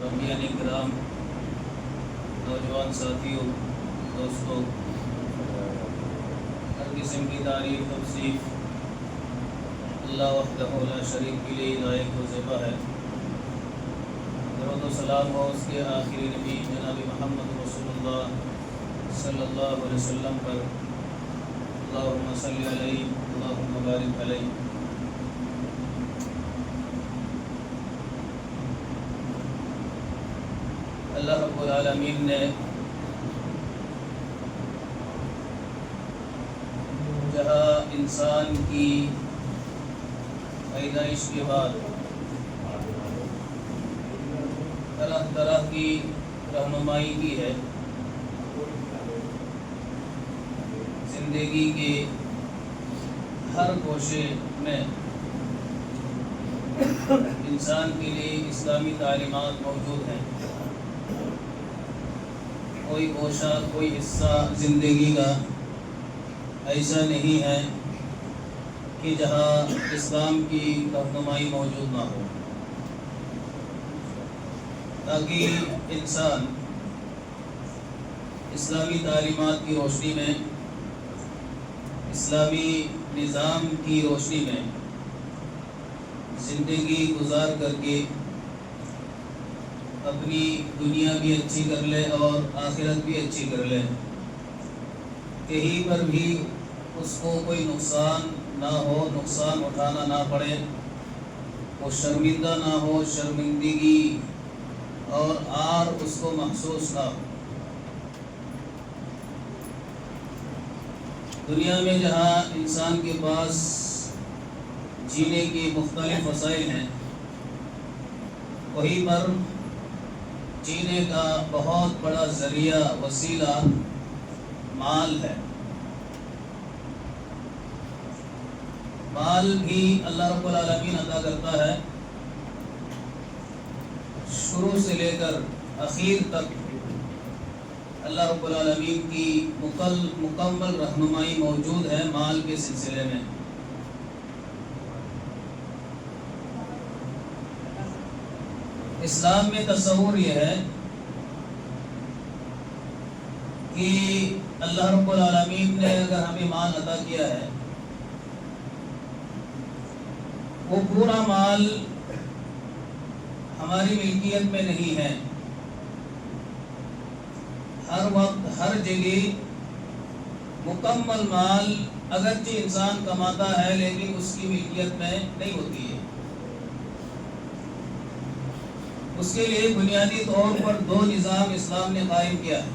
مربیان کرام، نوجوان ساتھیوں، دوستوں، ہر قسم کی تعریف توصیف اللہ وحدہ لا شریک کے لیے لائق و زیبا ہے۔ درود و سلام ہو اس کے آخری نبی جناب محمد رسول اللہ صلی اللہ علیہ وسلم پر۔ اللہم صلی علیہ، اللہم بارک علیہ۔ اللہ رب العالمین نے جہاں انسان کی پیدائش کے بعد طرح طرح کی رہنمائی کی ہے، زندگی کے ہر گوشے میں انسان کے لیے اسلامی تعلیمات موجود ہیں۔ کوئی گوشہ، کوئی حصہ زندگی کا ایسا نہیں ہے کہ جہاں اسلام کی رہنمائی موجود نہ ہو، تاکہ انسان اسلامی تعلیمات کی روشنی میں، اسلامی نظام کی روشنی میں زندگی گزار کر کے اپنی دنیا بھی اچھی کر لے اور آخرت بھی اچھی کر لے، کہیں پر بھی اس کو کوئی نقصان نہ ہو، نقصان اٹھانا نہ پڑے، وہ شرمندہ نہ ہو، شرمندگی اور آر اس کو محسوس نہ ہو۔ دنیا میں جہاں انسان کے پاس جینے کے مختلف وسائل ہیں، وہیں پر جینے کا بہت بڑا ذریعہ، وسیلہ مال ہے۔ مال بھی اللہ رب العالمین عطا کرتا ہے، شروع سے لے کر اخیر تک اللہ رب العالمین کی مکمل رہنمائی موجود ہے مال کے سلسلے میں۔ اسلام میں تصور یہ ہے کہ اللہ رب العالمین نے اگر ہمیں مال عطا کیا ہے، وہ پورا مال ہماری ملکیت میں نہیں ہے۔ ہر وقت ہر جگہ مکمل مال اگرچہ انسان کماتا ہے لیکن اس کی ملکیت میں نہیں ہوتی ہے۔ اس کے لیے بنیادی طور پر دو نظام اسلام نے قائم کیا ہے،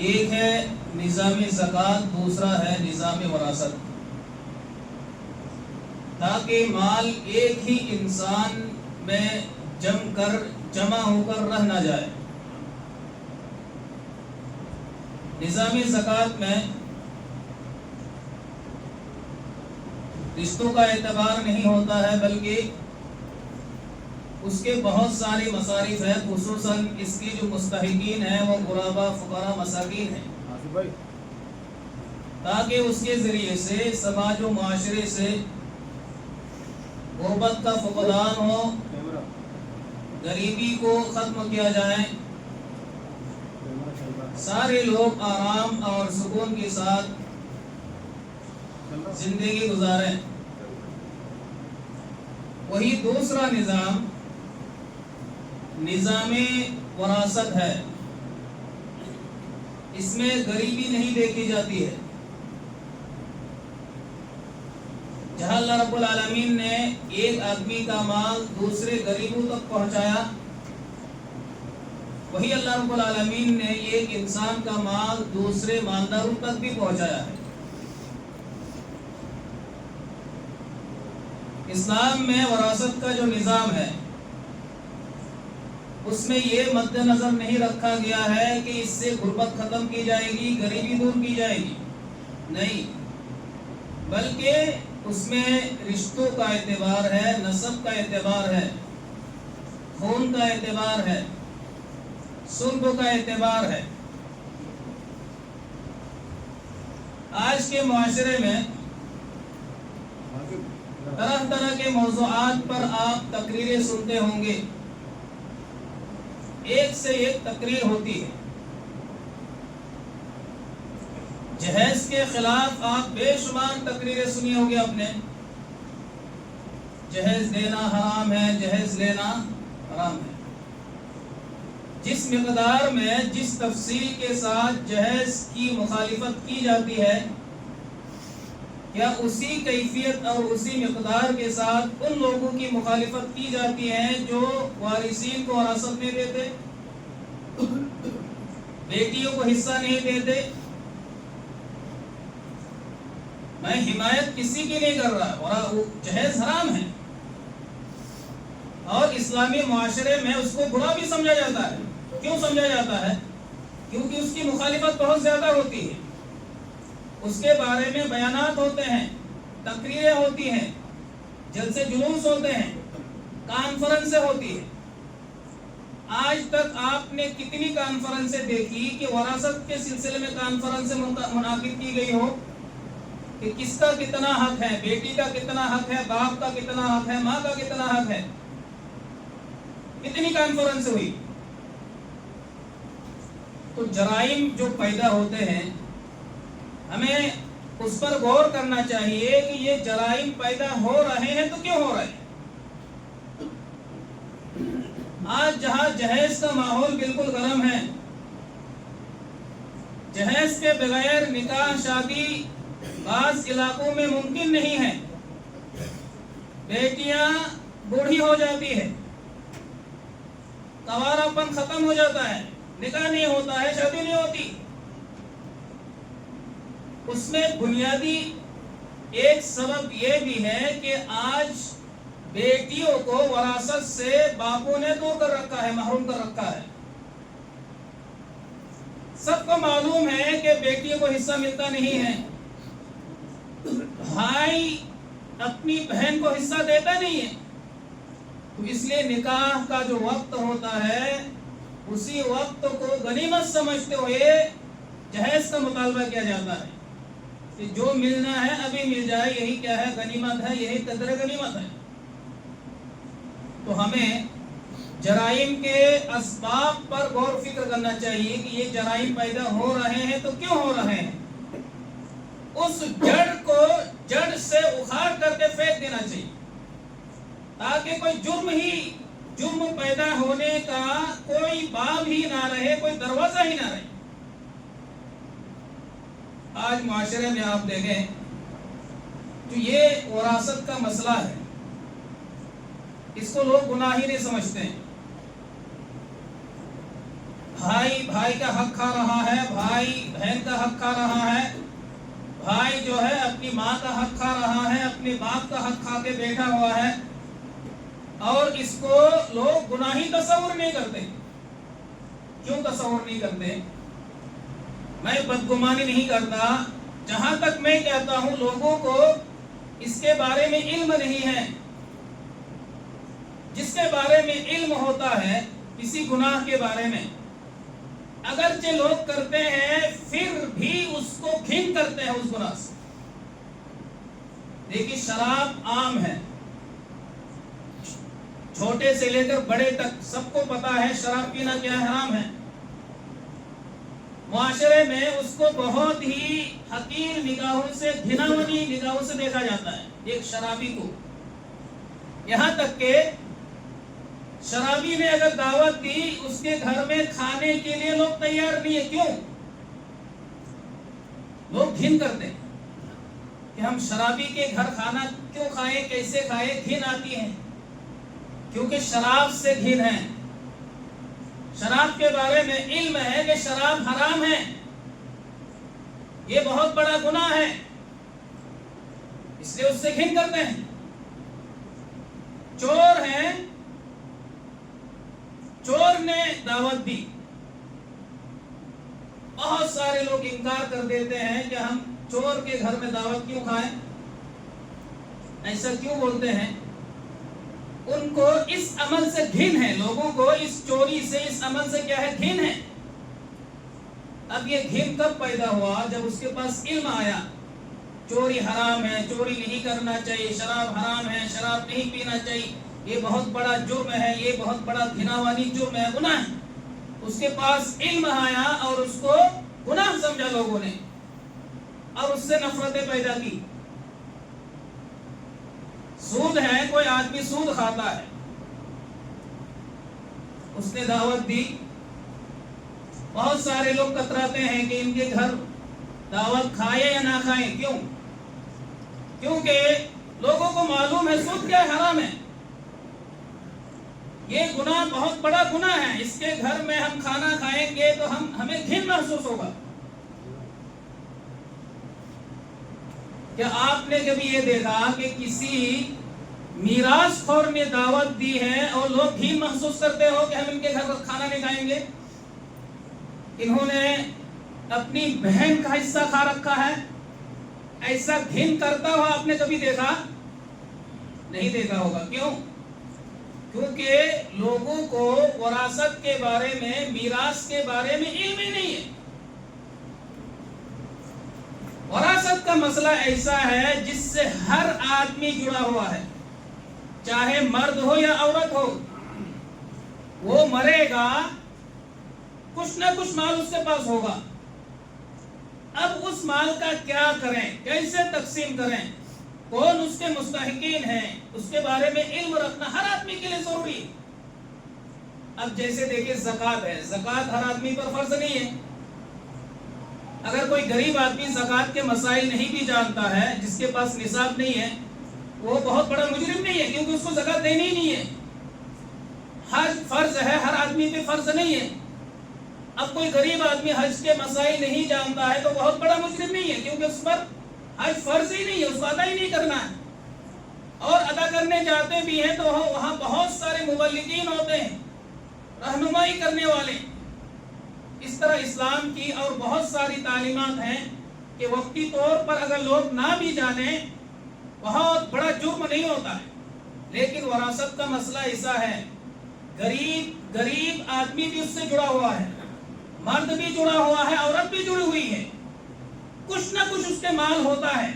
ایک ہے نظام زکوٰۃ، دوسرا ہے نظام وراثت، تاکہ مال ایک ہی انسان میں جمع ہو کر رہ نہ جائے۔ نظام زکوٰۃ میں رشتوں کا اعتبار نہیں ہوتا ہے، بلکہ اس کے بہت سارے مصارف ہیں، خصوصاً اس کے جو مستحقین ہیں وہ غربا، فقراء، مساکین ہیں، تاکہ اس کے ذریعے سے سماج و معاشرے سے غربت کا فقدان ہو، غریبی کو ختم کیا جائے، سارے لوگ آرام اور سکون کے ساتھ زندگی گزاریں۔ وہی دوسرا نظام وراثت ہے، اس میں غریبی نہیں دیکھی جاتی ہے۔ جہاں اللہ رب العالمین نے ایک آدمی کا مال دوسرے غریبوں تک پہنچایا، وہی اللہ رب العالمین نے ایک انسان کا مال دوسرے مالداروں تک بھی پہنچایا ہے۔ اسلام میں وراثت کا جو نظام ہے، اس میں یہ مد نظر نہیں رکھا گیا ہے کہ اس سے غربت ختم کی جائے گی، غریبی دور کی جائے گی، نہیں، بلکہ اس میں رشتوں کا اعتبار ہے، نسب کا اعتبار ہے، خون کا اعتبار ہے، صلب کا اعتبار ہے۔ آج کے معاشرے میں طرح طرح کے موضوعات پر آپ تقریریں سنتے ہوں گے، ایک سے ایک تقریر ہوتی ہے. جہیز کے خلاف آپ بے شمار تقریریں سنی ہوگی آپ نے. جہیز دینا حرام ہے، جہیز لینا حرام ہے. جس مقدار میں، جس تفصیل کے ساتھ جہیز کی مخالفت کی جاتی ہے، کیا اسی کیفیت اور اسی مقدار کے ساتھ ان لوگوں کی مخالفت کی جاتی ہے جو وارثین کو وراثت نہیں دیتے، بیٹیوں کو حصہ نہیں دیتے؟ میں حمایت کسی کی نہیں کر رہا، اور جہیز حرام ہے اور اسلامی معاشرے میں اس کو برا بھی سمجھا جاتا ہے. کیوں سمجھا جاتا ہے؟ کیونکہ اس کی مخالفت بہت زیادہ ہوتی ہے. اس کے بارے میں بیانات ہوتے ہیں، تقریریں ہوتی ہیں، جلسے جلوس ہوتے ہیں، کانفرنسیں ہوتی ہیں. آج تک آپ نے کتنی کانفرنسیں دیکھی کہ وراثت کے سلسلے میں کانفرنسیں منعقد کی گئی ہو کہ کس کا کتنا حق ہے، بیٹی کا کتنا حق ہے، باپ کا کتنا حق ہے، ماں کا کتنا حق ہے؟ کتنی کانفرنس ہوئی؟ تو جرائم جو پیدا ہوتے ہیں ہمیں اس پر غور کرنا چاہیے کہ یہ جرائم پیدا ہو رہے ہیں تو کیوں ہو رہے ہیں. آج جہاں جہیز کا ماحول بالکل گرم ہے، جہیز کے بغیر نکاح شادی بعض علاقوں میں ممکن نہیں ہے. بیٹیاں بوڑھی ہو جاتی ہے، کنوارا پن ختم ہو جاتا ہے، نکاح نہیں ہوتا ہے، شادی نہیں ہوتی. اس میں بنیادی ایک سبب یہ بھی ہے کہ آج بیٹیوں کو وراثت سے باپوں نے دور کر رکھا ہے، محروم کر رکھا ہے. سب کو معلوم ہے کہ بیٹیوں کو حصہ ملتا نہیں ہے، بھائی اپنی بہن کو حصہ دیتا نہیں ہے. تو اس لیے نکاح کا جو وقت ہوتا ہے اسی وقت کو غنیمت سمجھتے ہوئے جہیز کا مطالبہ کیا جاتا ہے کہ جو ملنا ہے ابھی مل جائے، یہی کیا ہے؟ غنیمت ہے، یہی قدر غنیمت ہے. تو ہمیں جرائم کے اسباب پر غور فکر کرنا چاہیے کہ یہ جرائم پیدا ہو رہے ہیں تو کیوں ہو رہے ہیں. اس جڑ کو جڑ سے اکھاڑ کر کے پھینک دینا چاہیے تاکہ کوئی جرم پیدا ہونے کا کوئی باب ہی نہ رہے، کوئی دروازہ ہی نہ رہے. آج معاشرے میں آپ دیکھیں تو یہ وراثت کا مسئلہ ہے، اس کو لوگ گناہ ہی نہیں سمجھتے ہیں. بھائی بھائی کا حق کھا رہا ہے، بھائی بہن کا حق کھا رہا ہے، بھائی جو ہے اپنی ماں کا حق کھا رہا ہے، اپنے باپ کا حق کھا کے بیٹھا ہوا ہے، اور اس کو لوگ گناہی تصور نہیں کرتے. کیوں تصور نہیں کرتے؟ میں بدگمانی نہیں کرتا، جہاں تک میں کہتا ہوں لوگوں کو اس کے بارے میں علم نہیں ہے. جس کے بارے میں علم ہوتا ہے کسی گناہ کے بارے میں، اگرچہ لوگ کرتے ہیں پھر بھی اس کو گھن کرتے ہیں اس گناہ سے. دیکھیے شراب عام ہے، چھوٹے سے لے کر بڑے تک سب کو پتا ہے شراب پینا کیا حرام ہے. معاشرے میں اس کو بہت ہی حقیر نگاہوں سے، گھناؤنی نگاہوں سے دیکھا جاتا ہے ایک شرابی کو. یہاں تک کہ شرابی نے اگر دعوت دی اس کے گھر میں کھانے کے لیے لوگ تیار نہیں ہے. کیوں؟ لوگ گھن کرتے ہیں کہ ہم شرابی کے گھر کھانا کیوں کھائیں، کیسے کھائیں، گھن آتی ہے کیونکہ شراب سے گھن ہے. شراب کے بارے میں علم ہے کہ شراب حرام ہے، یہ بہت بڑا گناہ ہے، اس لیے اس سے گھن کرتے ہیں. چور ہیں، چور نے دعوت دی، بہت سارے لوگ انکار کر دیتے ہیں کہ ہم چور کے گھر میں دعوت کیوں کھائیں. ایسا کیوں بولتے ہیں؟ ان کو اس عمل سے گھن ہے، لوگوں کو اس چوری سے، اس عمل سے کیا ہے؟ گھن ہے. اب یہ گھن کب پیدا ہوا؟ جب اس کے پاس علم آیا چوری حرام ہے، چوری نہیں کرنا چاہیے، شراب حرام ہے، شراب نہیں پینا چاہیے، یہ بہت بڑا جرم ہے، یہ بہت بڑا گھناوانی جرم ہے، گناہ ہے. اس کے پاس علم آیا اور اس کو گناہ سمجھا لوگوں نے اور اس سے نفرتیں پیدا کی. سود ہے، کوئی آدمی سود کھاتا ہے، اس نے دعوت دی. بہت سارے لوگ کتراتے ہیں کہ ان کے گھر دعوت کھائے یا نہ کھائیں. کیوں؟ کیونکہ لوگوں کو معلوم ہے سود کیا حرام ہے. یہ گناہ بہت بڑا گناہ ہے. اس کے گھر میں ہم کھانا کھائیں گے تو ہمیں گھن محسوس ہوگا. کیا آپ نے کبھی یہ دیکھا کہ کسی میراث خور نے دعوت دی ہے اور لوگ گھن محسوس کرتے ہو کہ ہم ان کے گھر پر کھانا نہیں کھائیں گے؟ انہوں نے اپنی بہن کا حصہ کھا رکھا ہے. ایسا گھن کرتا ہوا آپ نے کبھی دیکھا؟ نہیں دیکھا ہوگا. کیوں؟ کیونکہ لوگوں کو وراثت کے بارے میں، میراث کے بارے میں علم ہی نہیں ہے. وراثت کا مسئلہ ایسا ہے جس سے ہر آدمی جڑا ہوا ہے، چاہے مرد ہو یا عورت ہو. وہ مرے گا، کچھ نہ کچھ مال اس کے پاس ہوگا. اب اس مال کا کیا کریں، کیسے تقسیم کریں، کون اس کے مستحقین ہیں، اس کے بارے میں علم رکھنا ہر آدمی کے لیے ضروری ہے. اب جیسے دیکھیں زکوٰۃ ہے، زکوٰۃ ہر آدمی پر فرض نہیں ہے. اگر کوئی غریب آدمی زکوٰۃ کے مسائل نہیں بھی جانتا ہے، جس کے پاس نصاب نہیں ہے، وہ بہت بڑا مجرم نہیں ہے، کیونکہ اس کو زکوٰۃ دینی ہی نہیں ہے. حج فرض ہے، ہر آدمی پہ فرض نہیں ہے. اب کوئی غریب آدمی حج کے مسائل نہیں جانتا ہے تو بہت بڑا مجرم نہیں ہے، کیونکہ اس پر حج فرض ہی نہیں ہے، اس کو ادا ہی نہیں کرنا ہے. اور ادا کرنے جاتے بھی ہیں تو وہاں بہت سارے مبلغین ہوتے ہیں، رہنمائی کرنے والے. اس طرح اسلام کی اور بہت ساری تعلیمات ہیں کہ وقتی طور پر اگر لوگ نہ بھی جانیں بہت بڑا جرم نہیں ہوتا ہے. لیکن وراثت کا مسئلہ ایسا ہے، غریب آدمی بھی اس سے جڑا ہوا ہے، مرد بھی جڑا ہوا ہے، عورت بھی جڑی ہوئی ہے. کچھ نہ کچھ اس کے مال ہوتا ہے.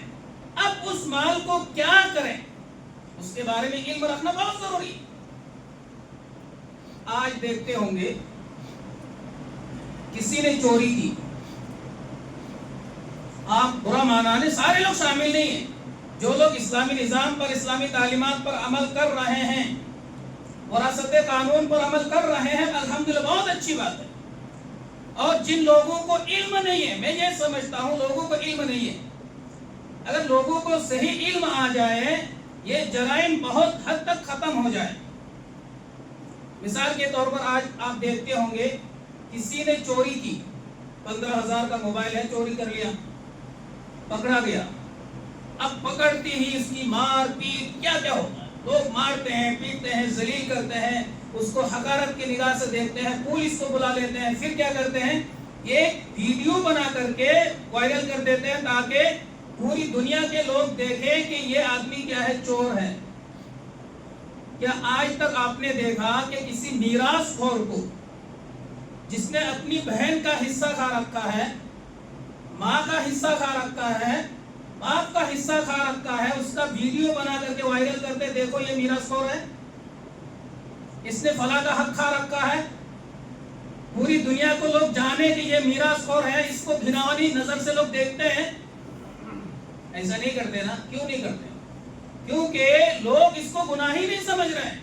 اب اس مال کو کیا کریں، اس کے بارے میں علم رکھنا بہت ضروری ہے. آج دیکھتے ہوں گے کسی نے چوری کی. آپ برا مانانے سارے لوگ شامل نہیں ہیں. جو لوگ اسلامی نظام پر، اسلامی تعلیمات پر عمل کر رہے ہیں، وراثت قانون پر عمل کر رہے ہیں، الحمدللہ بہت اچھی بات ہے. اور جن لوگوں کو علم نہیں ہے، میں یہ سمجھتا ہوں لوگوں کو علم نہیں ہے، اگر لوگوں کو صحیح علم آ جائے یہ جرائم بہت حد تک ختم ہو جائے. مثال کے طور پر آج آپ دیکھتے ہوں گے کسی نے چوری کی، 15,000 کا موبائل ہے، چوری کر لیا، پکڑا گیا. اب پکڑتی ہی اس کی مار پیٹ کیا کیا ہوتا ہے. لوگ مارتے ہیں، پیٹتے ہیں، ذلیل کرتے ہیں، اس کو حقارت کی نگاہ سے دیکھتے ہیں، پولیس کو بلا لیتے ہیں. پھر کیا کرتے ہیں، ایک ویڈیو بنا کر کے وائرل کر دیتے ہیں تاکہ پوری دنیا کے لوگ دیکھیں کہ یہ آدمی کیا ہے، چور ہے. کیا آج تک آپ نے دیکھا کہ کسی میراث خور کو، جس نے اپنی بہن کا حصہ کھا رکھا ہے، ماں کا حصہ کھا رکھا ہے، باپ کا حصہ کھا رکھا ہے، اس کا ویڈیو بنا کر کے وائرل کرتے دیکھو یہ میراث خور ہے، اس نے فلاں کا حق کھا رکھا ہے. پوری دنیا کو لوگ جانے کہ یہ میراث خور ہے، اس کو گھناوانی نظر سے لوگ دیکھتے ہیں. ایسا نہیں کرتے نا؟ کیوں نہیں کرتے؟ کیونکہ لوگ اس کو گناہ ہی نہیں سمجھ رہے ہیں.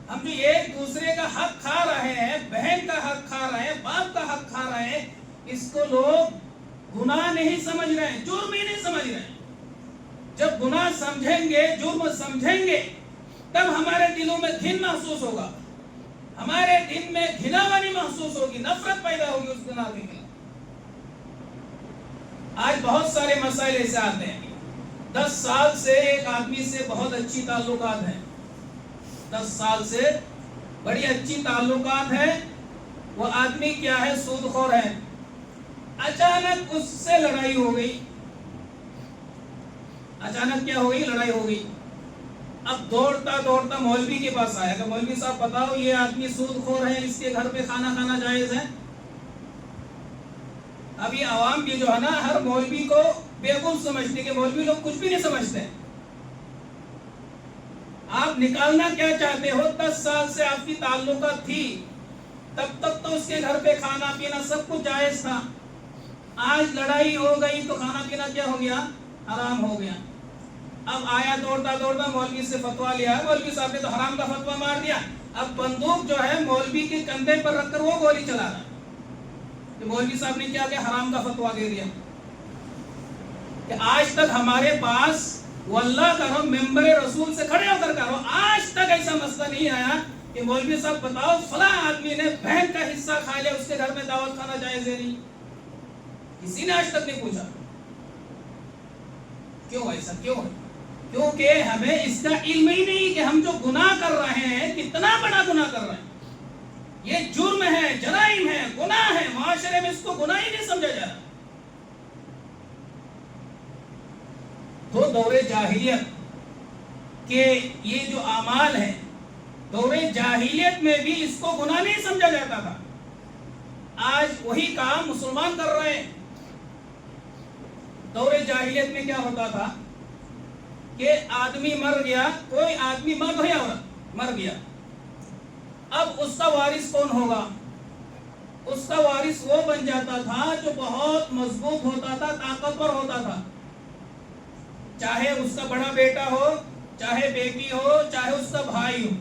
ہم جو ایک دوسرے کا حق کھا رہے ہیں، بہن کا حق کھا رہے ہیں، باپ کا حق کھا رہے ہیں، اس کو لوگ گناہ نہیں سمجھ رہے ہیں، جرم ہی نہیں سمجھ رہے ہیں. جب گناہ سمجھیں گے، جرم سمجھیں گے، تب ہمارے دلوں میں گھن محسوس ہوگا، ہمارے دل میں گھناوانی محسوس ہوگی، نفرت پیدا ہوگی اس گناہ کے خلاف. آج بہت سارے مسائل ایسے آتے ہیں. 10 سال سے ایک آدمی سے بہت اچھی تعلقات ہیں، 10 سال سے بڑی اچھی تعلقات ہیں. وہ آدمی کیا ہے، سود خور ہے. اچانک اس سے لڑائی ہو گئی. اچانک کیا ہو گئی، لڑائی ہو گئی. اب دوڑتا مولوی کے پاس آیا کہ مولوی صاحب بتاؤ یہ آدمی سود خور ہے، اس کے گھر پہ کھانا کھانا جائز ہے؟ اب یہ عوام بھی جو ہے نا، ہر مولوی کو بیوقوف سمجھتے کہ مولوی لوگ کچھ بھی نہیں سمجھتے. آپ نکالنا کیا چاہتے ہو؟ 10 سال سے آپ کی تعلقات تھی، تب تک تو اس کے گھر پہ کھانا پینا سب کچھ جائز تھا. آج لڑائی ہو گئی تو کھانا پینا کیا ہو گیا؟ حرام ہو گیا. اب آیا دوڑتا دوڑتا مولوی سے فتوا لیا, مولوی صاحب نے تو حرام کا فتوا مار دیا. اب بندوق جو ہے مولوی کے کندھے پر رکھ کر وہ گولی چلا رہا ہے. مولوی صاحب نے کیا کہ حرام کا فتوا دے دیا. کہ آج تک ہمارے پاس واللہ کرو ممبر رسول سے کھڑے ہو کر کرو, آج تک ایسا مسئلہ نہیں آیا کہ مولوی صاحب بتاؤ فلاں آدمی نے بہن کا حصہ کھا لیا, اس کے گھر میں دعوت کھانا جائز ہے نہیں. کسی نے آج تک نہیں پوچھا. کیوں ایسا کیوں ہے؟ کیونکہ ہمیں اس کا علم ہی نہیں کہ ہم جو گناہ کر رہے ہیں کتنا بڑا گناہ کر رہے ہیں. یہ جرم ہے, جرائم ہے, گناہ ہے. معاشرے میں اس کو گناہ ہی نہیں سمجھا جا رہا. تو دور جاہلیت کے یہ جو اعمال ہیں, دور جاہلیت میں بھی اس کو گناہ نہیں سمجھا جاتا تھا. آج وہی کام مسلمان کر رہے ہیں. دور جاہلیت میں کیا ہوتا تھا کہ آدمی مر گیا, کوئی آدمی مرد ہو یا عورت مر گیا, اب اس کا وارث کون ہوگا؟ اس کا وارث وہ بن جاتا تھا جو بہت مضبوط ہوتا تھا, طاقتور ہوتا تھا. چاہے اس کا بڑا بیٹا ہو, چاہے بیٹی ہو, چاہے اس کا بھائی ہو.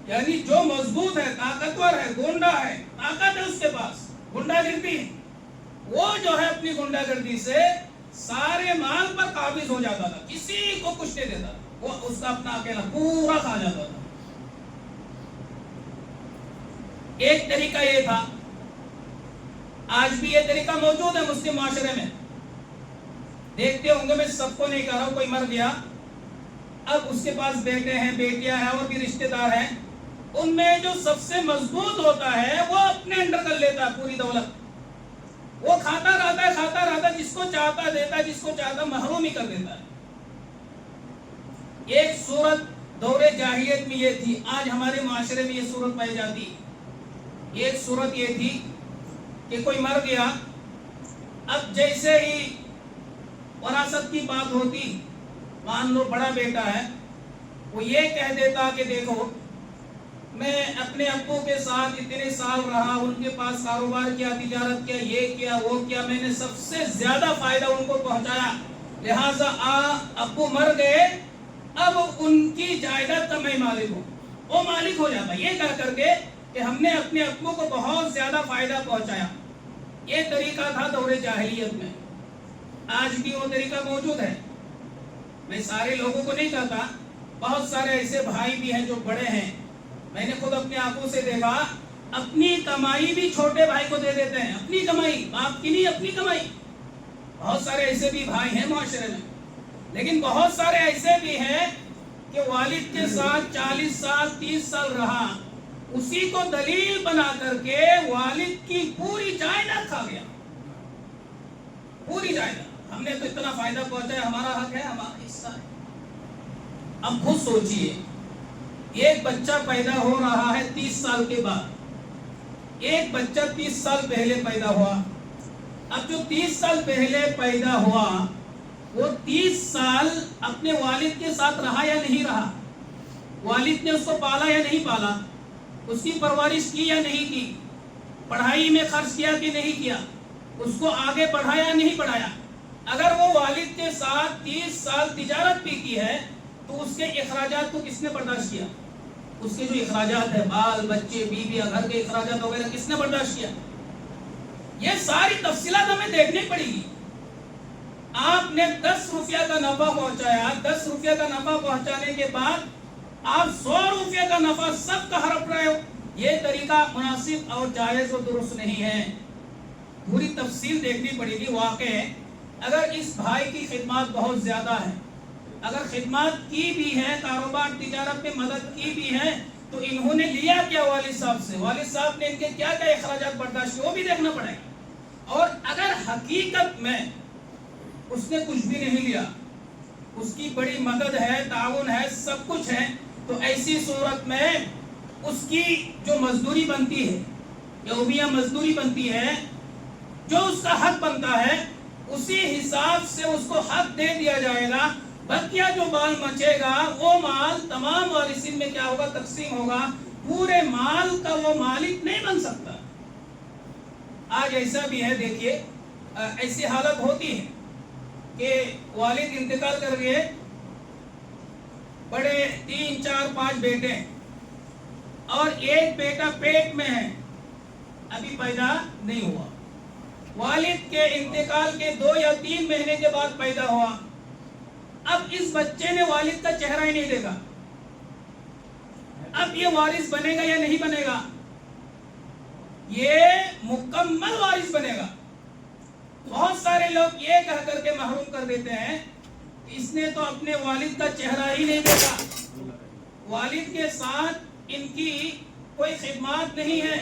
یعنی جو مضبوط ہے, طاقتور ہے, گنڈا ہے, طاقت ہے اس کے پاس, گنڈا گردی ہے, وہ جو ہے اپنی گنڈا گردی سے سارے مال پر قابض ہو جاتا تھا. کسی کو کچھ نہیں دیتا, وہ اس کا اپنا اکیلا پورا کھا جاتا تھا. ایک طریقہ یہ تھا. آج بھی یہ طریقہ موجود ہے مسلم معاشرے میں. دیکھتے ہوں گے, میں سب کو نہیں کہہ رہا ہوں, کوئی مر گیا, اب اس کے پاس بیٹے ہیں, بیٹیاں ہیں, اور بھی رشتہ دار ہیں. ان میں جو سب سے مضبوط ہوتا ہے وہ اپنے انڈر کر لیتا ہے پوری دولت. وہ کھاتا رہتا, جس کو چاہتا دیتا, جس کو چاہتا محروم ہی کر دیتا ہے. ایک صورت دور جاہلیت میں یہ تھی, آج ہمارے معاشرے میں یہ صورت پائی جاتی. ایک صورت یہ تھی کہ کوئی مر گیا, اب جیسے ہی وراثت کی بات ہوتی, مان لو بڑا بیٹا ہے, وہ یہ کہہ دیتا کہ دیکھو میں اپنے ابو کے ساتھ اتنے سال رہا, ان کے پاس کاروبار کیا, تجارت کیا, یہ کیا, وہ کیا, میں نے سب سے زیادہ فائدہ ان کو پہنچایا, لہٰذا ابو مر گئے, اب ان کی جائیداد کا میں مالک ہوں. وہ مالک ہو جاتا یہ کہہ کر کے کہ ہم نے اپنے ابو کو بہت زیادہ فائدہ پہنچایا. یہ طریقہ تھا دور جاہلیت میں. آج بھی وہ طریقہ موجود ہے. میں سارے لوگوں کو نہیں کہتا, بہت سارے ایسے بھائی بھی ہیں جو بڑے ہیں, میں نے خود اپنے آنکھوں سے دیکھا, اپنی کمائی بھی چھوٹے بھائی کو دے دیتے ہیں. اپنی کمائی, باپ کی نہیں, اپنی کمائی. بہت سارے ایسے بھی بھائی ہیں معاشرے میں. لیکن بہت سارے ایسے بھی ہیں کہ والد کے ساتھ 40 سال 30 سال رہا, اسی کو دلیل بنا کر کے والد کی پوری جائیداد کھا گیا, پوری جائیداد. ہم نے تو اتنا فائدہ پہنچایا, ہمارا حق ہے, ہمارا حصہ ہے. اب خود سوچئے, ایک بچہ پیدا ہو رہا ہے 30 سال کے بعد, ایک بچہ 30 سال پہلے پیدا ہوا. اب جو 30 سال پہلے پیدا ہوا وہ 30 سال اپنے والد کے ساتھ رہا یا نہیں رہا؟ والد نے اس کو پالا یا نہیں پالا؟ اس کی پرورش کی یا نہیں کی؟ پڑھائی میں خرچ کیا کہ نہیں کیا؟ اس کو آگے بڑھایا یا نہیں بڑھایا؟ اگر وہ والد کے ساتھ 30 سال تجارت بھی کی ہے تو اس کے اخراجات کو کس نے برداشت کیا؟ اس کے جو اخراجات ہے, بال بچے بیوی گھر کے اخراجات وغیرہ, کس نے برداشت کیا؟ یہ ساری تفصیلات ہمیں دیکھنی پڑے گی. آپ نے 10 روپیہ کا نفع پہنچایا, 10 روپیہ کا نفع پہنچانے کے بعد آپ 100 روپیہ کا نفع سب کا ہڑپ رہے ہو. یہ طریقہ مناسب اور جائز و درست نہیں ہے. پوری تفصیل دیکھنی پڑے گی. واقع ہے اگر اس بھائی کی خدمات بہت زیادہ ہے, اگر خدمات کی بھی ہے, کاروبار تجارت میں مدد کی بھی ہے, تو انہوں نے لیا کیا والد صاحب سے, والد صاحب نے ان کے کیا کیا اخراجات برداشت کیے, وہ بھی دیکھنا پڑے گا. اور اگر حقیقت میں اس نے کچھ بھی نہیں لیا, اس کی بڑی مدد ہے, تعاون ہے, سب کچھ ہے, تو ایسی صورت میں اس کی جو مزدوری بنتی ہے, یومیہ مزدوری بنتی ہے, جو اس کا حق بنتا ہے, اسی حساب سے اس کو حق دے دیا جائے گا. بقیہ جو مال بچے گا وہ مال تمام وارثین میں کیا ہوگا, تقسیم ہوگا. پورے مال کا وہ مالک نہیں بن سکتا. آج ایسا بھی ہے، دیکھیے ایسی حالت ہوتی ہے کہ والد انتقال کر گئے، بڑے 3 4 5 بیٹے ہیں اور ایک بیٹا پیٹ میں ہے، ابھی پیدا نہیں ہوا. والد کے انتقال کے 2 یا 3 مہینے کے بعد پیدا ہوا. اب اس بچے نے والد کا چہرہ ہی نہیں دیکھا. اب یہ وارث بنے گا یا نہیں بنے گا؟ یہ مکمل وارث بنے گا. بہت سارے لوگ یہ کہہ کر کے محروم کر دیتے ہیں اس نے تو اپنے والد کا چہرہ ہی نہیں دیکھا، والد کے ساتھ ان کی کوئی خدمات نہیں ہے.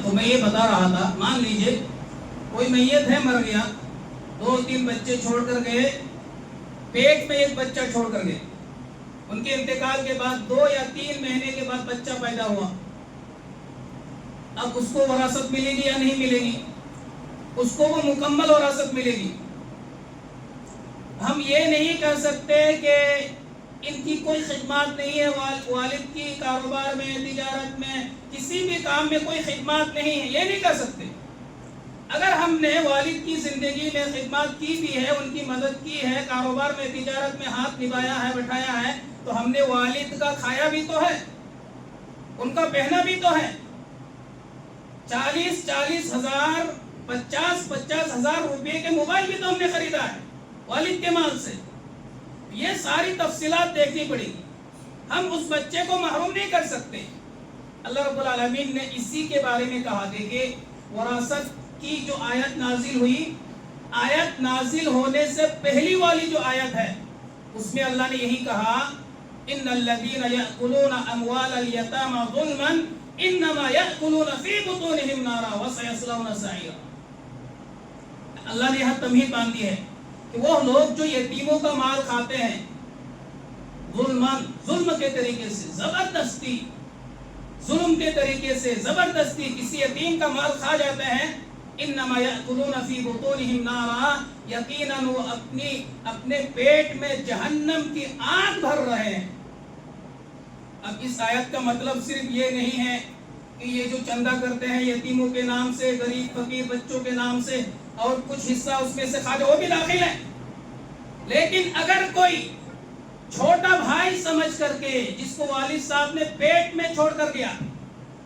تو میں یہ بتا رہا تھا، مان لیجئے کوئی میت ہے، مر گیا، 2 3 بچے چھوڑ کر گئے، پیٹ میں ایک بچہ چھوڑ کر گئے. ان کے انتقال کے بعد 2 یا 3 مہینے کے بعد بچہ پیدا ہوا. اب اس کو وراثت ملے گی یا نہیں ملے گی؟ اس کو وہ مکمل وراثت ملے گی. ہم یہ نہیں کہہ سکتے کہ ان کی کوئی خدمات نہیں ہے، والد کی کاروبار میں، تجارت میں، کسی بھی کام میں کوئی خدمات نہیں ہے، یہ نہیں کہہ سکتے. اگر ہم نے والد کی زندگی میں خدمات کی بھی ہے، ان کی مدد کی ہے، کاروبار میں، تجارت میں ہاتھ نبھایا ہے، بٹھایا ہے، تو ہم نے والد کا کھایا بھی تو ہے، ان کا پہنا بھی تو ہے. 40 ہزار 50 ہزار روپے کے موبائل بھی تو ہم نے خریدا ہے والد کے مال سے. یہ ساری تفصیلات دیکھنی پڑے گی. ہم اس بچے کو محروم نہیں کر سکتے. اللہ رب العالمین نے اسی کے بارے میں کہا، دیکھیں وراثت کی جو آیت نازل ہوئی، آیت نازل ہونے سے پہلی والی جو آیت ہے اس میں اللہ نے یہی کہا، ان الذين ياكلون اموال اليتامى ظلما انما ياكلون في بطونهم نارا وسيصلون سعيرا. اللہ نے یہاں تمہید باندھ دی ہے کہ وہ لوگ جو یتیموں کا مال کھاتے ہیں ظلم کے طریقے سے، زبردستی، ظلم کے طریقے سے زبردستی کسی یتیم کا مال کھا جاتے ہیں، انما یاکلون فی بطونہم نارا، یقیناً وہ اپنے پیٹ میں جہنم کی آگ بھر رہے ہیں. اب اس آیت کا مطلب صرف یہ نہیں ہے کہ یہ جو چندہ کرتے ہیں یتیموں کے نام سے، غریب فقیر بچوں کے نام سے، اور کچھ حصہ اس میں سے کھا جائے، وہ بھی داخل ہے. لیکن اگر کوئی چھوٹا بھائی سمجھ کر کے، جس کو والد صاحب نے پیٹ میں چھوڑ کر گیا،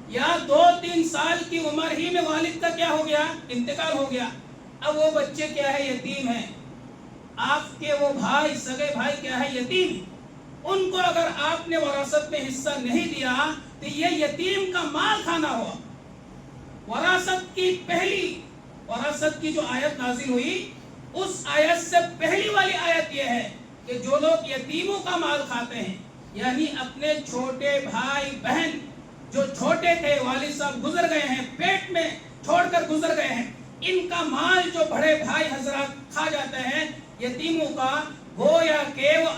یا 2-3 سال کی عمر ہی میں والد کا کیا ہو گیا، انتقال ہو گیا، اب وہ بچے کیا ہے، یتیم ہیں. آپ کے وہ بھائی، سگے بھائی کیا ہے، یتیم. ان کو اگر آپ نے وراثت میں حصہ نہیں دیا تو یہ یتیم کا مال کھانا ہوا. وراثت کی جو آیت نازل ہوئی، اس آیت سے پہلی والی آیت یہ ہے کہ جو لوگ یتیموں کا مال کھاتے ہیں، یعنی اپنے چھوٹے بھائی بہن جو چھوٹے تھے، والد صاحب گزر گئے ہیں، پیٹ میں چھوڑ کر گزر گئے ہیں، ان کا مال جو بڑے بھائی حضرات کھا جاتے ہیں یتیموں کا، گویا کہ وہ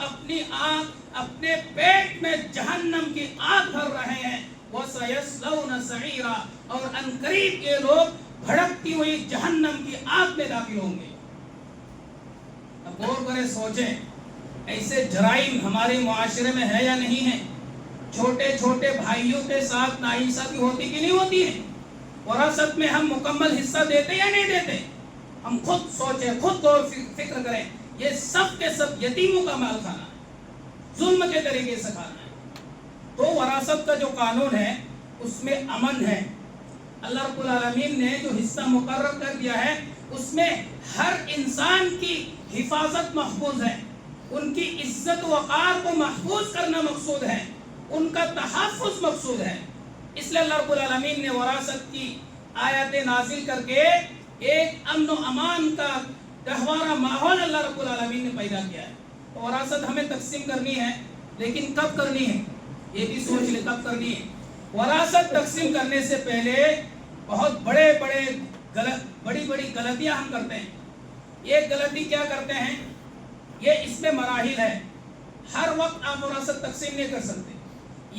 اپنے پیٹ میں جہنم کی آگ بھر رہے ہیں. وَسَيَصْلَوْنَ سَعِيرًا، اور عنقریب یہ لوگ بھڑکتی ہوئی جہنم کی آگ میں داخل ہوں گے. اب غور کریں، سوچیں، ایسے جرائم ہمارے معاشرے میں ہے یا نہیں ہے؟ چھوٹے چھوٹے بھائیوں کے ساتھ ناانصافی ہوتی کہ نہیں ہوتی ہے؟ وراثت میں ہم مکمل حصہ دیتے یا نہیں دیتے؟ ہم خود سوچیں، خود غور فکر کریں. یہ سب کے سب یتیموں کا مال کھانا ہے، ظلم کے طریقے سے کھانا ہے. تو وراثت کا جو قانون ہے اس میں امن ہے. اللہ رب العالمین نے جو حصہ مقرر کر دیا ہے اس میں ہر انسان کی حفاظت محفوظ ہے، ان کی عزت وقار کو محفوظ کرنا مقصود ہے، ان کا تحفظ مقصود ہے. اس لیے اللہ رب العالمین نے وراثت کی آیتیں نازل کر کے ایک امن و امان کا گہوارہ ماحول اللہ رب العالمین نے پیدا کیا ہے. وراثت ہمیں تقسیم کرنی ہے لیکن کب کرنی ہے یہ بھی سوچ لے کب کرنی ہے. وراثت تقسیم کرنے سے پہلے بہت بڑی غلطیاں ہم کرتے ہیں. ایک غلطی کیا کرتے ہیں, یہ اس میں مراحل ہے, ہر وقت آپ وراثت تقسیم نہیں کر سکتے.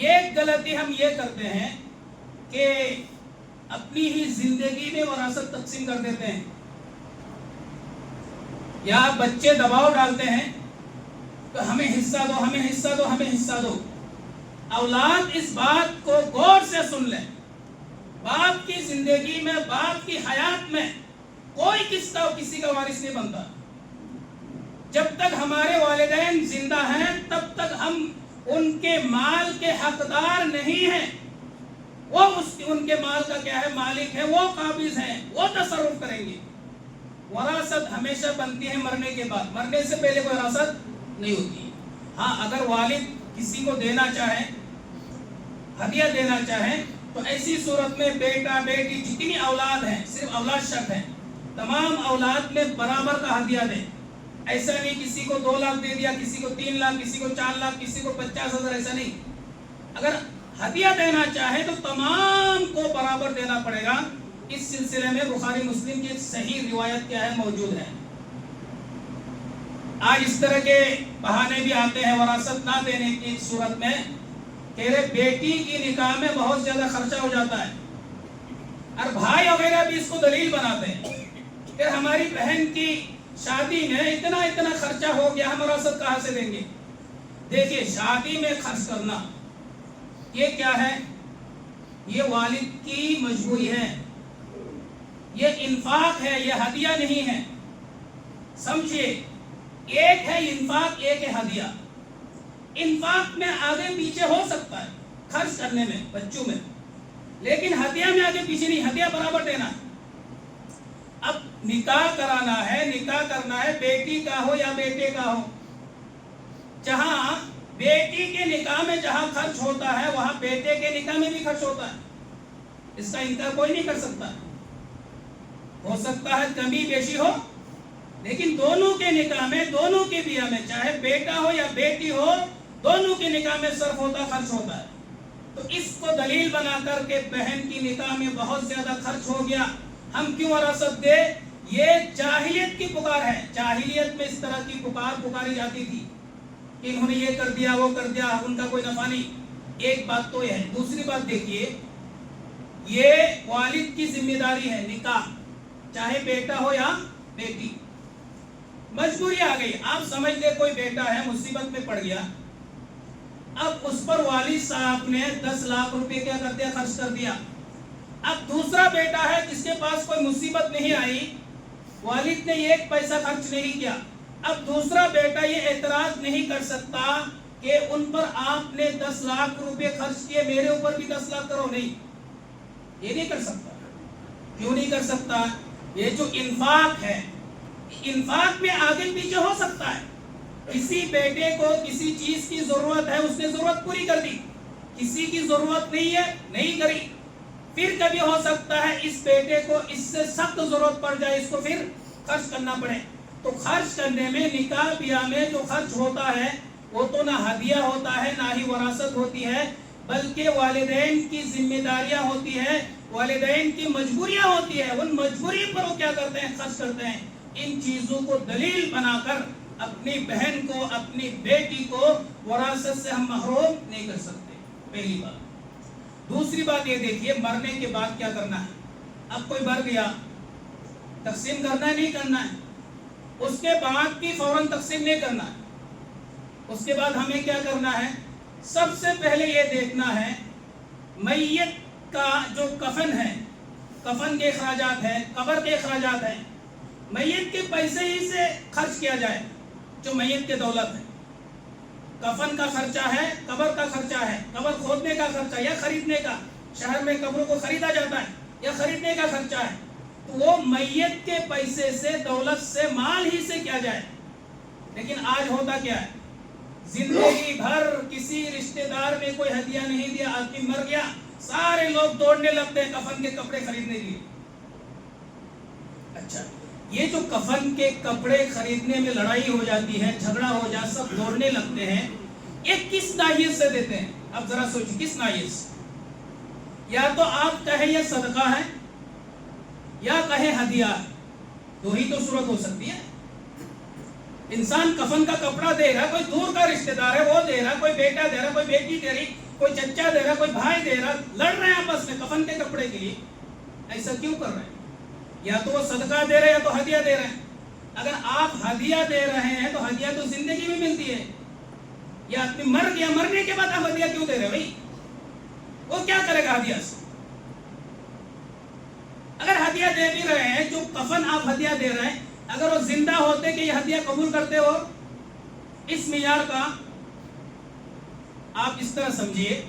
ایک غلطی ہم یہ کرتے ہیں کہ اپنی ہی زندگی میں وراثت تقسیم کر دیتے ہیں, یا بچے دباؤ ڈالتے ہیں تو ہمیں حصہ دو, ہمیں حصہ دو, ہمیں حصہ دو. اولاد اس بات کو غور سے سن لیں, باپ کی زندگی میں, باپ کی حیات میں کوئی کسی کا وارث نہیں بنتا. جب تک ہمارے والدین زندہ ہیں تب تک ہم ان کے مال کے حقدار نہیں ہیں. وہ ان کے مال کا کیا ہے, مالک ہے, وہ قابض ہیں, وہ تصرف کریں گے. وراثت ہمیشہ بنتی ہے مرنے کے بعد, مرنے سے پہلے کوئی وراثت نہیں ہوتی. ہاں اگر والد کسی کو دینا چاہیں, ہدیہ دینا چاہیں, تو ایسی صورت میں بیٹا بیٹی جتنی اولاد ہیں, صرف اولاد شرط ہے, تمام اولاد میں برابر کا ہدیہ دیں. ایسا نہیں کسی کو 2 لاکھ دے دیا, کسی کو 3 لاکھ, کسی کو 4 لاکھ, کسی کو 50,000, ایسا نہیں. اگر ہدیہ دینا چاہے تو تمام کو برابر دینا پڑے گا. اس سلسلے میں بخاری مسلم کی صحیح روایت کیا ہے, موجود ہے. آج اس طرح کے بہانے بھی آتے ہیں وراثت نہ دینے کی صورت میں, کہ بیٹی کی نکاح میں بہت زیادہ خرچہ ہو جاتا ہے, اور بھائی وغیرہ بھی اس کو دلیل بناتے ہیں کہ ہماری بہن کی شادی میں اتنا خرچہ ہو گیا, ہم وراثت کہاں سے دیں گے. دیکھیے, شادی میں خرچ کرنا یہ کیا ہے, یہ والد کی مجبوری ہے, یہ انفاق ہے, یہ ہدیہ نہیں ہے. سمجھیے, ایک ہے انفاق, ایک ہے ہدیہ. انفاق میں آگے پیچھے ہو سکتا ہے خرچ کرنے میں, بچوں میں, لیکن ہدیہ میں آگے پیچھے نہیں, ہدیہ برابر دینا. اب نکاح کرانا ہے, نکاح کرنا ہے, بیٹی کا ہو یا بیٹے کا ہو, جہاں بیٹی کے نکاح میں جہاں خرچ ہوتا ہے وہاں بیٹے کے نکاح میں بھی خرچ ہوتا ہے. اس کا انکار کوئی نہیں کر سکتا. ہو سکتا ہے کمی بیشی ہو, لیکن دونوں کے نکاح میں, دونوں کے بیاہ میں, چاہے بیٹا ہو یا بیٹی ہو, دونوں کے نکاح میں صرف ہوتا, خرچ ہوتا ہے. تو اس کو دلیل بنا کر کے بہن کی نکاح میں بہت زیادہ خرچ ہو گیا, ہم کیوں وراثت دے, یہ جاہلیت کی پکار ہے. جاہلیت میں اس طرح کی پکاری جاتی تھی کہ انہوں نے یہ کر دیا, وہ کر دیا, ان کا کوئی نفع نہیں. ایک بات تو یہ ہے. دوسری بات دیکھیے, یہ والد کی ذمہ داری ہے نکاح, چاہے بیٹا ہو یا بیٹی. مجبوری آ گئی, آپ سمجھ لیں کوئی بیٹا ہے مصیبت میں پڑ گیا, اب اس پر والد صاحب نے 10 لاکھ روپے کیا کر دیا, خرچ کر دیا. اب دوسرا بیٹا ہے جس کے پاس کوئی مصیبت نہیں آئی, والد نے 1 پیسہ خرچ نہیں کیا. اب دوسرا بیٹا یہ اعتراض نہیں کر سکتا کہ ان پر آپ نے 10 لاکھ روپے خرچ کیے, میرے اوپر بھی 10 لاکھ کرو, نہیں, یہ نہیں کر سکتا. کیوں نہیں کر سکتا؟ یہ جو انفاق ہے, انفاق میں آگے پیچھے ہو سکتا ہے. کسی بیٹے کو کسی چیز کی ضرورت ہے, اس نے ضرورت پوری کر دی, کسی کی ضرورت نہیں ہے, نہیں کری. پھر کبھی ہو سکتا ہے اس بیٹے کو اس سے سخت ضرورت پڑ جائے, اس کو پھر خرچ کرنا پڑے. تو خرچ کرنے میں, نکاح بیاہ میں جو خرچ ہوتا ہے وہ تو نہ ہدیہ ہوتا ہے, نہ ہی وراثت ہوتی ہے, بلکہ والدین کی ذمہ داریاں ہوتی ہیں, والدین کی مجبوریاں ہوتی ہیں. ان مجبوری پر وہ کیا کرتے ہیں, خرچ کرتے ہیں. ان چیزوں کو دلیل بنا کر اپنی بہن کو, اپنی بیٹی کو وراثت سے ہم محروم نہیں کر سکتے. پہلی بات. دوسری بات یہ دیکھیے, مرنے کے بعد کیا کرنا ہے. اب کوئی مر گیا, تقسیم کرنا ہے, نہیں کرنا ہے. اس کے بعد بھی فوراً تقسیم نہیں کرنا ہے. اس کے بعد ہمیں کیا کرنا ہے, سب سے پہلے یہ دیکھنا ہے میت کا جو کفن ہے, کفن کے اخراجات ہیں, قبر کے اخراجات ہیں, میت کے پیسے ہی سے خرچ کیا جائے جو میت کے دولت ہے. کفن کا خرچہ ہے, قبر کا خرچہ ہے, قبر کھودنے کا خرچہ یا خریدنے کا, شہر میں قبروں کو خریدا جاتا ہے, یا خریدنے کا خرچہ ہے, تو وہ میت کے پیسے سے, دولت سے, مال ہی سے کیا جائے. لیکن آج ہوتا کیا ہے, زندگی بھر کسی رشتہ دار نے کوئی ہدیہ نہیں دیا, آدمی مر گیا, سارے لوگ دوڑنے لگتے ہیں کفن کے کپڑے خریدنے کے لیے. اچھا, یہ جو کفن کے کپڑے خریدنے میں لڑائی ہو جاتی ہے, جھگڑا ہو جاتا, سب دوڑنے لگتے ہیں, یہ کس ناحیت سے دیتے ہیں؟ اب ذرا سوچیں کس ناحیت سے؟ یا تو آپ کہیں یہ صدقہ ہے یا کہیں ہدیہ ہے، دو ہی تو صورت ہو سکتی ہے۔ انسان کفن کا کپڑا دے رہا، کوئی دور کا رشتہ دار ہے وہ دے رہا، کوئی بیٹا دے رہا، کوئی بیٹی دے رہی، کوئی چچا دے رہا، کوئی بھائی دے رہا، لڑ رہے ہیں آپس میں کفن کے کپڑے کے لیے، ایسا کیوں کر رہے ہیں؟ یا تو وہ صدقہ دے رہے ہیں یا تو ہدیہ دے رہے ہیں۔ اگر آپ ہدیہ دے رہے ہیں تو ہدیہ تو زندگی میں ملتی ہے، یا آدمی مر گیا، مرنے کے بعد آپ ہدیہ کیوں دے رہے ہیں بھائی؟ وہ کیا کرے گا ہدیہ سے؟ اگر ہدیہ دے بھی رہے ہیں، جو کفن آپ ہدیہ دے رہے ہیں، اگر وہ زندہ ہوتے کہ یہ ہدیہ قبول کرتے ہو؟ اس معیار کا آپ اس طرح سمجھیے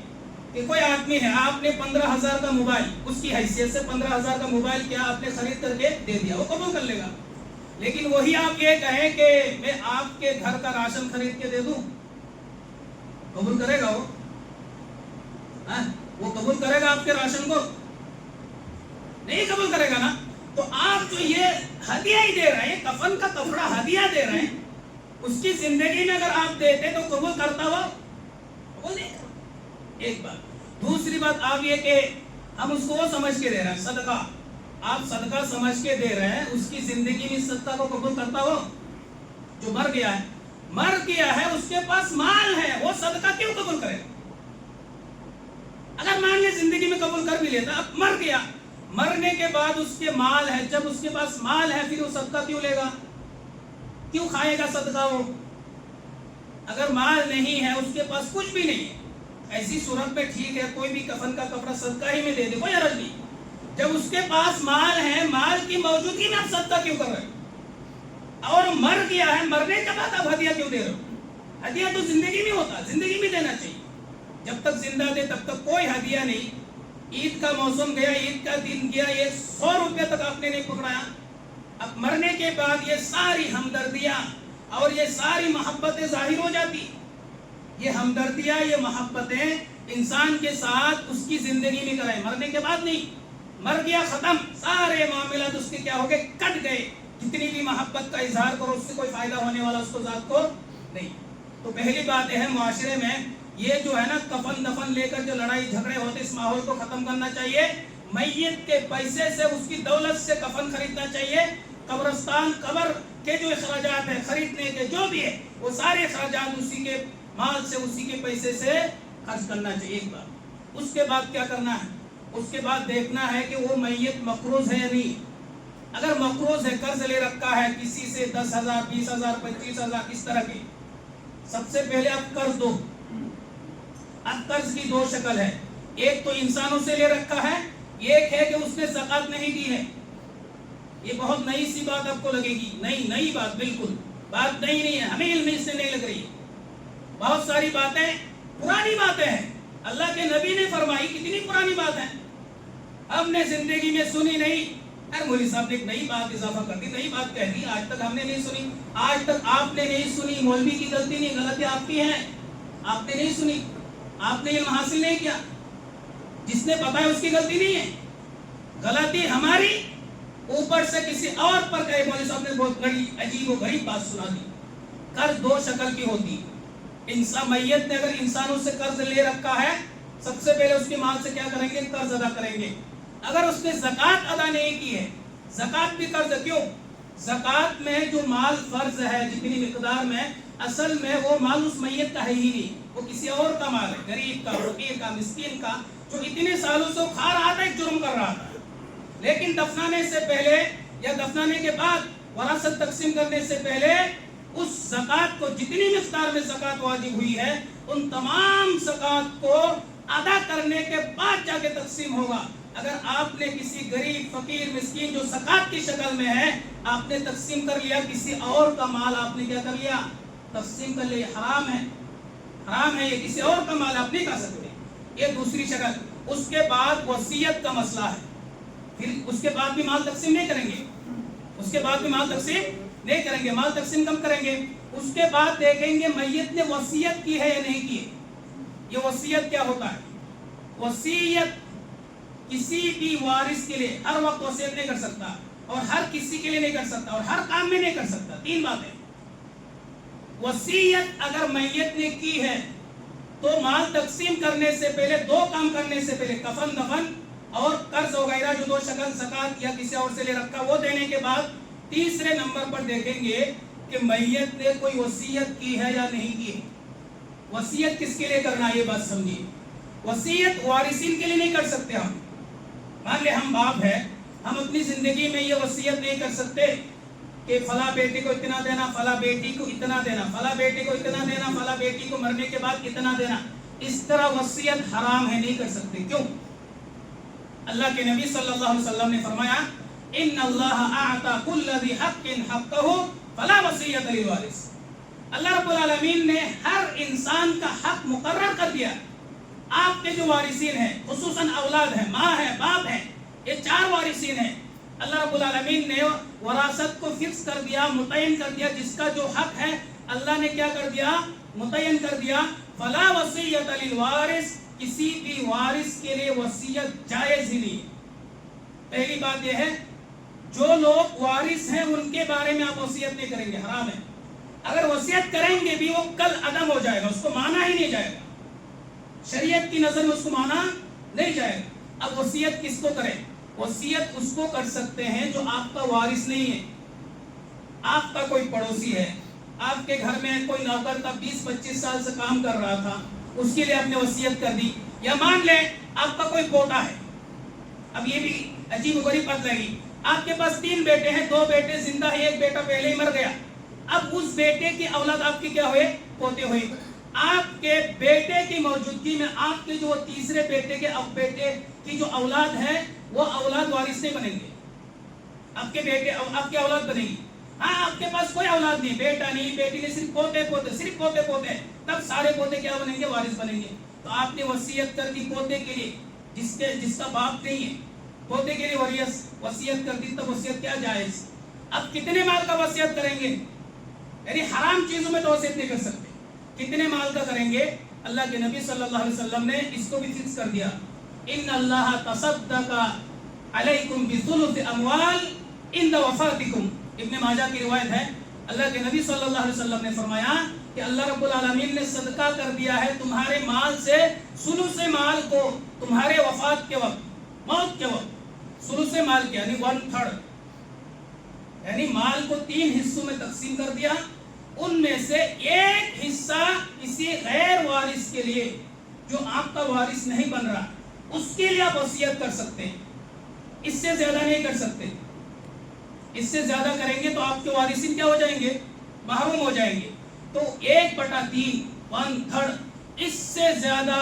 کہ کوئی آدمی ہے، آپ نے 15,000 کا موبائل، اس کی حیثیت سے 15,000 کا موبائل کیا آپ نے خرید کر کے دے دیا، وہ قبول کر لے گا۔ لیکن وہی آپ یہ کہیں کہ میں آپ کے گھر کا راشن خرید کے دے دوں، قبول کرے گا وہ؟ وہ قبول کرے گا آپ کے راشن کو؟ نہیں قبول کرے گا نا۔ تو آپ جو یہ ہدیہ ہی دے رہے ہیں، کفن کا کپڑا ہدیہ دے رہے ہیں، اس کی زندگی میں اگر آپ دیتے تو قبول کرتا ہو؟ قبول نہیں کرتا۔ ایک بات۔ دوسری بات آپ یہ کہ ہم اس کو وہ سمجھ کے دے رہے ہیں، صدقہ، آپ صدقہ سمجھ کے دے رہے ہیں، اس کی زندگی میں صدقہ کو قبول کرتا ہو؟ جو مر گیا ہے، مر گیا ہے، اس کے پاس مال ہے، وہ صدقہ کیوں قبول کرے گا؟ اگر مان لیں زندگی میں قبول کر بھی لیتا، اب مر گیا، مرنے کے بعد اس کے مال ہے، جب اس کے پاس مال ہے پھر وہ صدقہ کیوں لے گا؟ کیوں کھائے گا صدقہ وہ؟ اگر مال نہیں ہے، اس کے پاس کچھ بھی نہیں ہے، ایسی صورت میں ٹھیک ہے کوئی بھی کفن کا کپڑا صدقہ ہی میں دے دے، کوئی حرج نہیں۔ جب اس کے پاس مال ہے، مال کی موجودگی میں آپ صدقہ کیوں کر رہے ہیں؟ اور مر گیا ہے، مرنے کے بعد آپ ہدیہ کیوں دے رہے ہو؟ ہدیہ تو زندگی میں ہوتا، زندگی میں دینا چاہیے، جب تک زندہ دے تب تک کوئی ہدیہ نہیں۔ عید کا موسم گیا، عید کا دن گیا، یہ 100 روپے تک آپ نے نہیں پکڑایا، اب مرنے کے بعد یہ ساری ہمدردیاں اور یہ ساری محبتیں ظاہر ہو جاتی۔ یہ ہمدردیاں، یہ محبتیں انسان کے ساتھ اس کی زندگی میں کرائیں، مرنے کے بعد نہیں۔ مر گیا، ختم، سارے معاملات اس کے کیا ہو گئے؟ کٹ گئے۔ جتنی بھی محبت کا اظہار کرو اس سے کوئی فائدہ ہونے والا اس کو ذات کو نہیں۔ تو پہلی بات یہ ہے معاشرے میں یہ جو ہے نا کفن دفن لے کر جو لڑائی جھگڑے ہوتے، اس ماحول کو ختم کرنا چاہیے۔ میت کے پیسے سے، اس کی دولت سے کفن خریدنا چاہیے۔ قبرستان، قبر کے جو اخراجات ہیں خریدنے کے جو بھی ہے، وہ سارے اخراجات اسی کے مال سے، اسی کے پیسے سے خرچ کرنا چاہیے، ایک بات۔ اس کے بعد کیا کرنا ہے؟ اس کے بعد دیکھنا ہے کہ وہ میت مقروض ہے یا نہیں۔ اگر مقروض ہے، قرض لے رکھا ہے کسی سے 10,000 20,000 25,000 اس طرح کے، سب سے پہلے آپ قرض دو۔ اب قرض کی دو شکل ہے، ایک تو انسانوں سے لے رکھا ہے، ایک ہے کہ اس نے زکوٰۃ نہیں دی ہے۔ یہ بہت نئی سی بات آپ کو لگے گی، نئی بات، بالکل بات نئی نہیں ہے، ہمیں علم اس سے نہیں لگ رہی ہے۔ بہت ساری باتیں پرانی باتیں ہیں، اللہ کے نبی نے فرمائی، کتنی پرانی بات ہے، ہم نے زندگی میں سنی نہیں۔ ارے مولوی صاحب نے ایک نئی بات اضافہ کر دی، نئی بات کہہ دی، آج تک ہم نے نہیں سنی، آج تک آپ نے نہیں سنی۔ مولوی کی غلطی نہیں، غلطی آپ کی ہے، آپ نے نہیں سنی، آپ نے علم حاصل نہیں کیا۔ جس نے پتا ہے اس کی غلطی نہیں ہے، غلطی ہماری اوپر سے کسی اور پر کہے۔ مولوی صاحب نے بہت بڑی عجیب و غریب بات سنا دی۔ قرض دو شکل کی ہوتی، انسان میت نے اگر انسانوں سے قرض لے رکھا ہے، سب سے پہلے اس کے مال سے کیا کریں گے؟ قرض ادا کریں گے۔ اگر اس نے زکوٰۃ ادا نہیں کی ہے، زکوٰۃ بھی قرض، کیوں؟ زکوٰۃ میں جو مال فرض ہے جتنی مقدار میں، اصل میں وہ مال اس میت کا ہے ہی نہیں، وہ کسی اور کا مال ہے، غریب کا، فقیر کا، مسکین کا، جو اتنے سالوں سے کھا رہا تھا، ایک جرم کر رہا تھا، لیکن دفنانے سے پہلے یا دفنانے کے بعد وراثت تقسیم کرنے سے پہلے اس زکوٰۃ کو، جتنی مقدار میں زکوٰۃ واجب ہوئی ہے، ان تمام زکوٰۃ کو ادا کرنے کے بعد جا کے تقسیم ہوگا۔ اگر آپ نے کسی غریب، فقیر، مسکین جو زکوٰۃ کی شکل میں ہے، آپ نے تقسیم کر لیا، کسی اور کا مال آپ نے کیا کر لیا؟ تقسیم کر لیا، حرام ہے، حرام ہے، یہ کسی اور کا مال آپ نہیں کھا سکتے۔ یہ دوسری شکل۔ اس کے بعد وصیت کا مسئلہ ہے، پھر اس کے بعد بھی مال تقسیم نہیں کریں گے، اس کے بعد بھی مال تقسیم نہیں کریں گے، مال تقسیم کم کریں گے۔ اس کے بعد دیکھیں گے میت نے وصیت کی ہے یا نہیں کی ہے۔ یہ وصیت کیا ہوتا ہے؟ وصیت کسی بھی وارث کے لیے ہر وقت وصیت نہیں کر سکتا، اور ہر کسی کے لیے نہیں کر سکتا، اور ہر کام میں نہیں کر سکتا۔ تین باتیں۔ وصیت اگر میت نے کی ہے تو مال تقسیم کرنے سے پہلے دو کام کرنے سے پہلے کفن دفن اور قرض وغیرہ جو دو شکل زکات یا کسی اور سے لے رکھا وہ دینے کے بعد تیسرے نمبر پر دیکھیں گے کہ میت نے کوئی وصیت کی ہے یا نہیں کی ہے. وصیت کس کے لیے کرنا ہے یہ بات سمجھیے. وصیت وارثین کے لیے نہیں کر سکتے. ہم مان لے ہم باپ ہیں, ہم اپنی زندگی میں یہ وصیت نہیں کر سکتے کہ فلاں بیٹی کو اتنا دینا, فلاں بیٹی کو اتنا دینا, فلاں بیٹی کو اتنا دینا, فلاں بیٹی کو مرنے کے بعد اتنا دینا. اس طرح وصیت حرام ہے, نہیں کر سکتے. کیوں؟ اللہ کے نبی صلی اللہ علیہ وسلم نے فرمایا ان اللہ اعطى كل ذي حق حقه فلا وصیۃ للوارث. اللہ رب العالمین نے ہر انسان کا حق مقرر کر دیا. آپ کے جو وارثین ہیں, خصوصاً اولاد ہیں, ماں ہے, باپ ہے, یہ چار وارثین ہیں. اللہ رب العالمین نے وراثت کو فکس کر دیا, متعین کر دیا. جس کا جو حق ہے اللہ نے کیا کر دیا؟ متعین کر دیا. فلا وصیۃ للوارث, کسی بھی وارث کے لیے وصیت جائز ہی نہیں. پہلی بات یہ ہے جو لوگ وارث ہیں ان کے بارے میں آپ وصیت نہیں کریں گے, حرام ہے. اگر وصیت کریں گے بھی وہ کل عدم ہو جائے گا, اس کو مانا ہی نہیں جائے گا. شریعت کی نظر میں اس کو مانا نہیں جائے گا. اب وصیت کس کو کریں؟ وصیت اس کو کر سکتے ہیں جو آپ کا وارث نہیں ہے. آپ کا کوئی پڑوسی ہے, آپ کے گھر میں کوئی نوکر تھا, 20-25 سال سے کام کر رہا تھا, اس کے لیے آپ نے وصیت کر دی. یا مان لیں آپ کا کوئی پوتا ہے. اب یہ بھی عجیب و غریب بات لگی. آپ کے پاس 3 بیٹے ہیں, 2 بیٹے زندہ ہیں, 1 بیٹا پہلے ہی مر گیا. اب اس بیٹے کی اولاد آپ کی کیا ہوئے؟ پوتے ہوئے. آپ کے بیٹے کی موجودگی میں آپ کے جو تیسرے بیٹے کے بیٹے کی جو اولاد ہے وہ اولاد وارث نہیں بنیں گے. آپ کے بیٹے آپ کی اولاد بنے گی. ہاں آپ کے پاس کوئی اولاد نہیں, بیٹا نہیں, بیٹی نہیں, صرف پوتے پوتے, صرف پوتے پوتے, تب سارے پوتے کیا بنیں گے؟ وارث بنیں گے. تو آپ نے وصیت کر دی پوتے کے لیے جس کا باپ نہیں ہے, پوتے کے لیے وصیت کر دی, تب وصیت کیا جائز. اب کتنے مال کا وصیت کریں گے؟ یعنی حرام چیزوں میں تو وصیت نہیں کر سکتے. کتنے مال کا کریں گے؟ اللہ کے نبی صلی اللہ علیہ وسلم نے اس کو بھی فکس کر دیا. ان اللہ تصدق علیکم بثلث اموال عند وفاتکم. ابن ماجہ کی روایت ہے, اللہ کے نبی صلی اللہ علیہ وسلم نے فرمایا کہ اللہ رب العالمین نے صدقہ کر دیا ہے تمہارے مال سے ثلث مال کو تمہارے وفات کے وقت, موت کے وقت. ثلث مال کے یعنی 1/3, یعنی مال کو 3 حصوں میں تقسیم کر دیا. ان میں سے ایک حصہ کسی غیر وارث کے لیے جو آپ کا وارث نہیں بن رہا, اس کے لیے آپ وصیت کر سکتے ہیں. اس سے زیادہ نہیں کر سکتے. اس سے زیادہ کریں گے تو آپ کے وارثین کیا ہو جائیں گے؟ محروم ہو جائیں گے. تو 1/3 1/3 اس سے زیادہ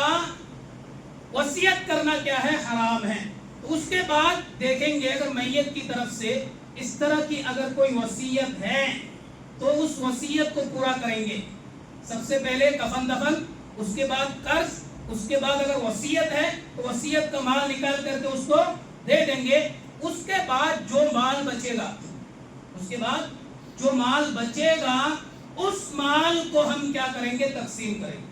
وصیت کرنا کیا ہے؟ حرام ہے. تو اس کے بعد دیکھیں گے اگر میت کی طرف سے اس طرح کی اگر کوئی وصیت ہے تو اس وصیت کو پورا کریں گے. سب سے پہلے کفن دفن, اس کے بعد قرض, اس کے بعد اگر وصیت ہے تو وصیت کا مال نکال کر کے اس کو دے دیں گے. اس کے بعد جو مال بچے گا, اس کے بعد جو مال بچے گا اس مال کو ہم کیا کریں گے؟ تقسیم کریں گے.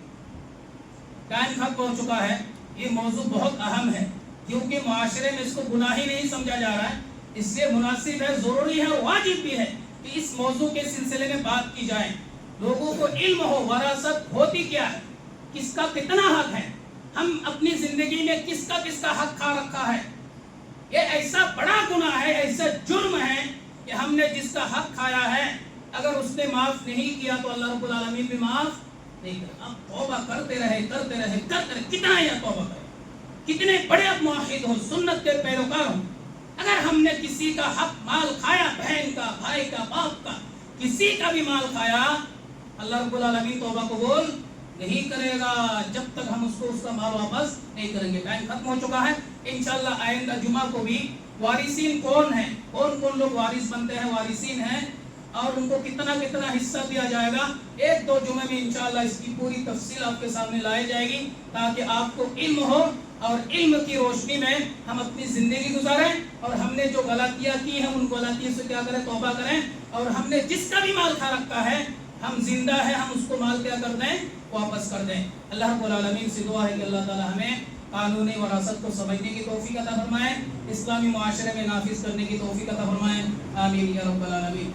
ٹائم ختم ہو چکا ہے. یہ موضوع بہت اہم ہے کیونکہ معاشرے میں اس کو گناہ ہی نہیں سمجھا جا رہا ہے. اس سے مناسب ہے, ضروری ہے اور واجب بھی ہے کہ اس موضوع کے سلسلے میں بات کی جائے. لوگوں کو علم ہو وراثت ہوتی کیا ہے, کس کا کتنا حق ہے, ہم اپنی زندگی میں کس کا حق کھا رکھا ہے. یہ ایسا بڑا گناہ ہے, ایسا جرم ہے کہ ہم نے جس کا حق کھایا ہے اگر اس نے معاف نہیں کیا تو اللہ رب العالمین بھی معاف نہیں کرے. اب توبہ کرتے رہے کتنا یہ توبہ کرے, کتنے بڑے اب موحد ہو, سنت کے پیروکار ہو, اگر ہم نے کسی کا حق مال کھایا, بہن کا, بھائی کا, باپ کا, کسی کا بھی مال کھایا, اللہ رب العالمین توبہ قبول نہیں کرے گا جب تک ہم اس کا مال واپس نہیں کریں گے. ٹائم ختم ہو چکا ہے. انشاءاللہ آئندہ جمعہ کو بھی وارثین کون ہیں, کون لوگ وارث بنتے ہیں, وارثین ہیں, اور ان کو کتنا حصہ دیا جائے گا, 1-2 جمعے میں انشاءاللہ اس کی پوری تفصیل آپ کے سامنے لائی جائے گی تاکہ آپ کو علم ہو اور علم کی روشنی میں ہم اپنی زندگی گزاریں اور ہم نے جو غلطیاں کی ہیں ان غلطیوں سے کیا کریں؟ توبہ کریں. اور ہم نے جس کا بھی مال کھا رکھا ہے, ہم زندہ ہیں, ہم اس کو مال کیا کر دیں؟ واپس کر دیں. اللہ رب العالمین سے دعا ہے کہ اللہ تعالی ہمیں قانون وراثت کو سمجھنے کی توفیق عطا فرمائے, اسلامی معاشرے میں نافذ کرنے کی توفیق عطا فرمائے. آمین یا رب العالمین.